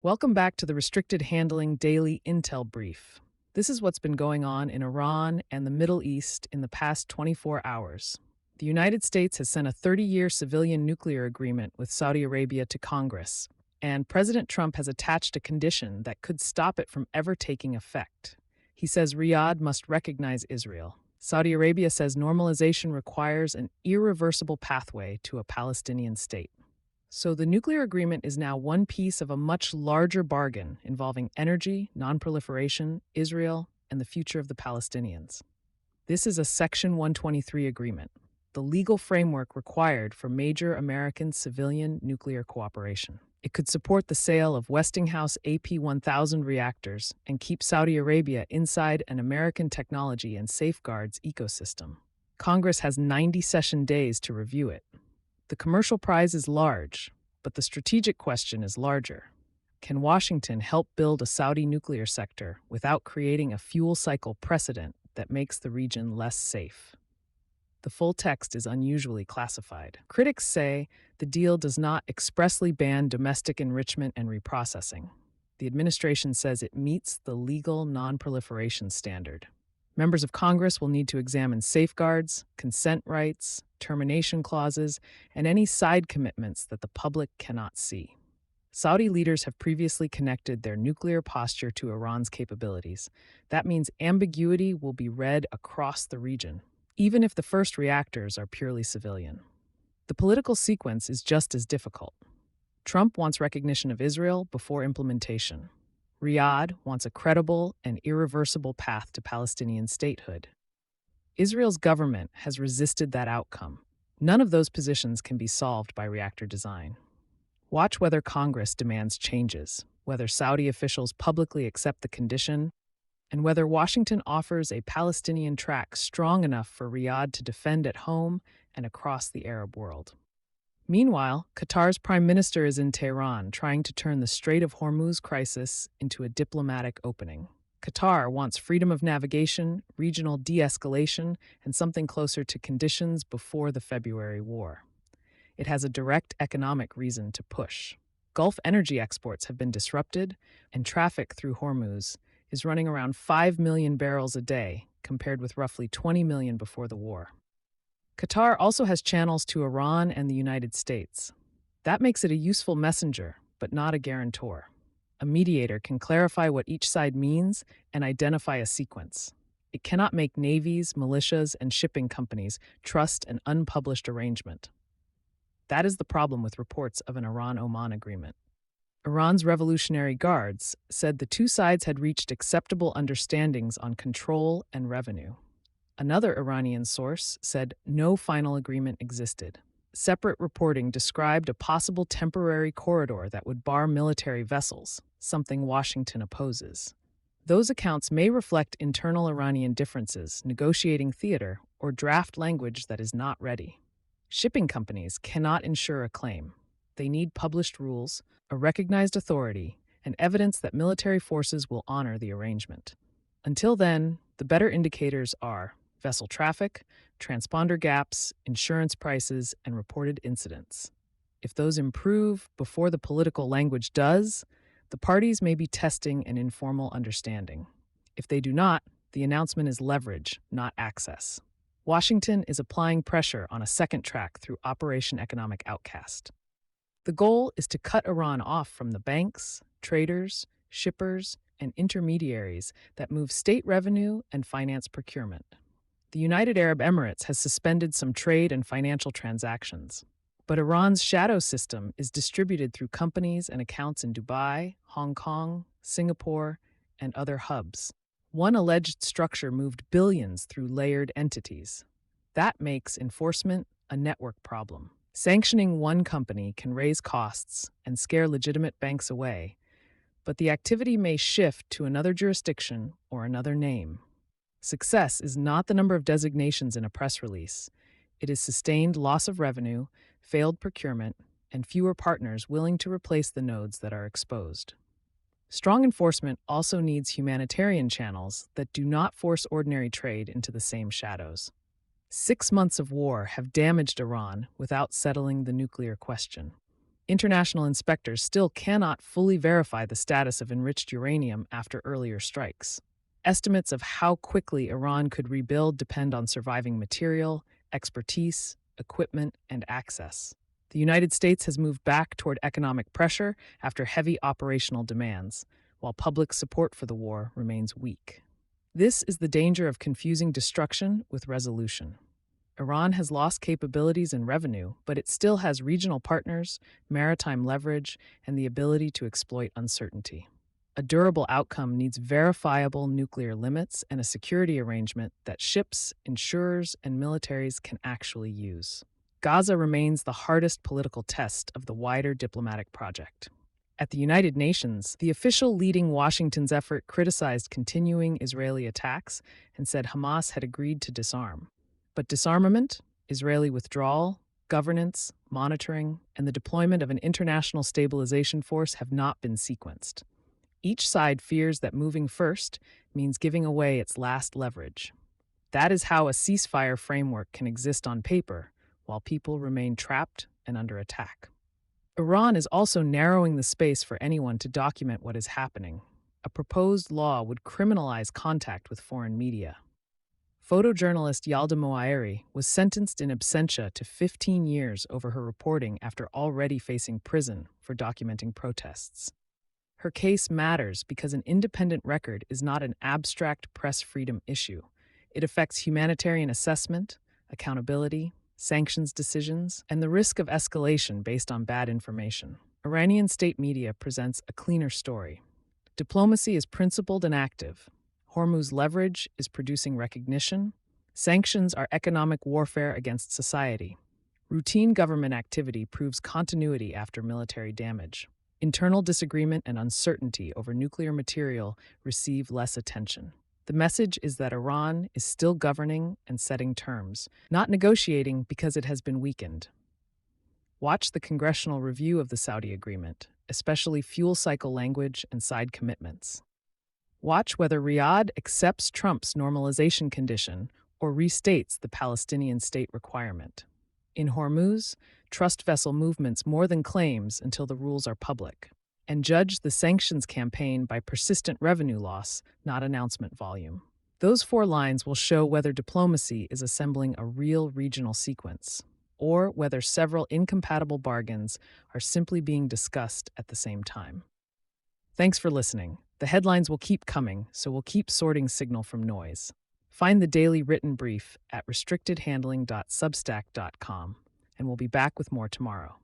Welcome back to the Restricted Handling Daily Intel Brief. This is what's been going on in Iran and the Middle East in the past 24 hours. The United States has sent a 30-year civilian nuclear agreement with Saudi Arabia to Congress, and President Trump has attached a condition that could stop it from ever taking effect. He says Riyadh must recognize Israel. Saudi Arabia says normalization requires an irreversible pathway to a Palestinian state. So the nuclear agreement is now one piece of a much larger bargain involving energy, nonproliferation, Israel, and the future of the Palestinians. This is a Section 123 agreement, the legal framework required for major American civilian nuclear cooperation. It could support the sale of Westinghouse AP1000 reactors and keep Saudi Arabia inside an American technology and safeguards ecosystem. Congress has 90 session days to review it. The commercial prize is large, but the strategic question is larger. Can Washington help build a Saudi nuclear sector without creating a fuel cycle precedent that makes the region less safe? The full text is unusually classified. Critics say the deal does not expressly ban domestic enrichment and reprocessing. The administration says it meets the legal non-proliferation standard. Members of Congress will need to examine safeguards, consent rights, termination clauses, and any side commitments that the public cannot see. Saudi leaders have previously connected their nuclear posture to Iran's capabilities. That means ambiguity will be read across the region, even if the first reactors are purely civilian. The political sequence is just as difficult. Trump wants recognition of Israel before implementation. Riyadh wants a credible and irreversible path to Palestinian statehood. Israel's government has resisted that outcome. None of those positions can be solved by reactor design. Watch whether Congress demands changes, whether Saudi officials publicly accept the condition, and whether Washington offers a Palestinian track strong enough for Riyadh to defend at home and across the Arab world. Meanwhile, Qatar's prime minister is in Tehran trying to turn the Strait of Hormuz crisis into a diplomatic opening. Qatar wants freedom of navigation, regional de-escalation, and something closer to conditions before the February war. It has a direct economic reason to push. Gulf energy exports have been disrupted, and traffic through Hormuz is running around 5 million barrels a day, compared with roughly 20 million before the war. Qatar also has channels to Iran and the United States. That makes it a useful messenger, but not a guarantor. A mediator can clarify what each side means and identify a sequence. It cannot make navies, militias, and shipping companies trust an unpublished arrangement. That is the problem with reports of an Iran-Oman agreement. Iran's Revolutionary Guards said the two sides had reached acceptable understandings on control and revenue. Another Iranian source said no final agreement existed. Separate reporting described a possible temporary corridor that would bar military vessels, something Washington opposes. Those accounts may reflect internal Iranian differences, negotiating theater, or draft language that is not ready. Shipping companies cannot ensure a claim. They need published rules, a recognized authority, and evidence that military forces will honor the arrangement. Until then, the better indicators are vessel traffic, transponder gaps, insurance prices, and reported incidents. If those improve before the political language does, the parties may be testing an informal understanding. If they do not, the announcement is leverage, not access. Washington is applying pressure on a second track through Operation Economic Outcast. The goal is to cut Iran off from the banks, traders, shippers, and intermediaries that move state revenue and finance procurement. The United Arab Emirates has suspended some trade and financial transactions, but Iran's shadow system is distributed through companies and accounts in Dubai, Hong Kong, Singapore, and other hubs. One alleged structure moved billions through layered entities. That makes enforcement a network problem. Sanctioning one company can raise costs and scare legitimate banks away, but the activity may shift to another jurisdiction or another name. Success is not the number of designations in a press release. It is sustained loss of revenue, failed procurement, and fewer partners willing to replace the nodes that are exposed. Strong enforcement also needs humanitarian channels that do not force ordinary trade into the same shadows. 6 months of war have damaged Iran without settling the nuclear question. International inspectors still cannot fully verify the status of enriched uranium after earlier strikes. Estimates of how quickly Iran could rebuild depend on surviving material, expertise, equipment, and access. The United States has moved back toward economic pressure after heavy operational demands, while public support for the war remains weak. This is the danger of confusing destruction with resolution. Iran has lost capabilities and revenue, but it still has regional partners, maritime leverage, and the ability to exploit uncertainty. A durable outcome needs verifiable nuclear limits and a security arrangement that ships, insurers, and militaries can actually use. Gaza remains the hardest political test of the wider diplomatic project. At the United Nations, the official leading Washington's effort criticized continuing Israeli attacks and said Hamas had agreed to disarm. But disarmament, Israeli withdrawal, governance, monitoring, and the deployment of an international stabilization force have not been sequenced. Each side fears that moving first means giving away its last leverage. That is how a ceasefire framework can exist on paper, while people remain trapped and under attack. Iran is also narrowing the space for anyone to document what is happening. A proposed law would criminalize contact with foreign media. Photojournalist Yalda Moaeri was sentenced in absentia to 15 years over her reporting after already facing prison for documenting protests. Her case matters because an independent record is not an abstract press freedom issue. It affects humanitarian assessment, accountability, sanctions decisions, and the risk of escalation based on bad information. Iranian state media presents a cleaner story. Diplomacy is principled and active. Hormuz leverage is producing recognition. Sanctions are economic warfare against society. Routine government activity proves continuity after military damage. Internal disagreement and uncertainty over nuclear material receive less attention. The message is that Iran is still governing and setting terms, not negotiating because it has been weakened. Watch the congressional review of the Saudi agreement, especially fuel cycle language and side commitments. Watch whether Riyadh accepts Trump's normalization condition or restates the Palestinian state requirement. In Hormuz, trust vessel movements more than claims until the rules are public, and judge the sanctions campaign by persistent revenue loss, not announcement volume. Those 4 lines will show whether diplomacy is assembling a real regional sequence, or whether several incompatible bargains are simply being discussed at the same time. Thanks for listening. The headlines will keep coming, so we'll keep sorting signal from noise. Find the daily written brief at restrictedhandling.substack.com, and we'll be back with more tomorrow.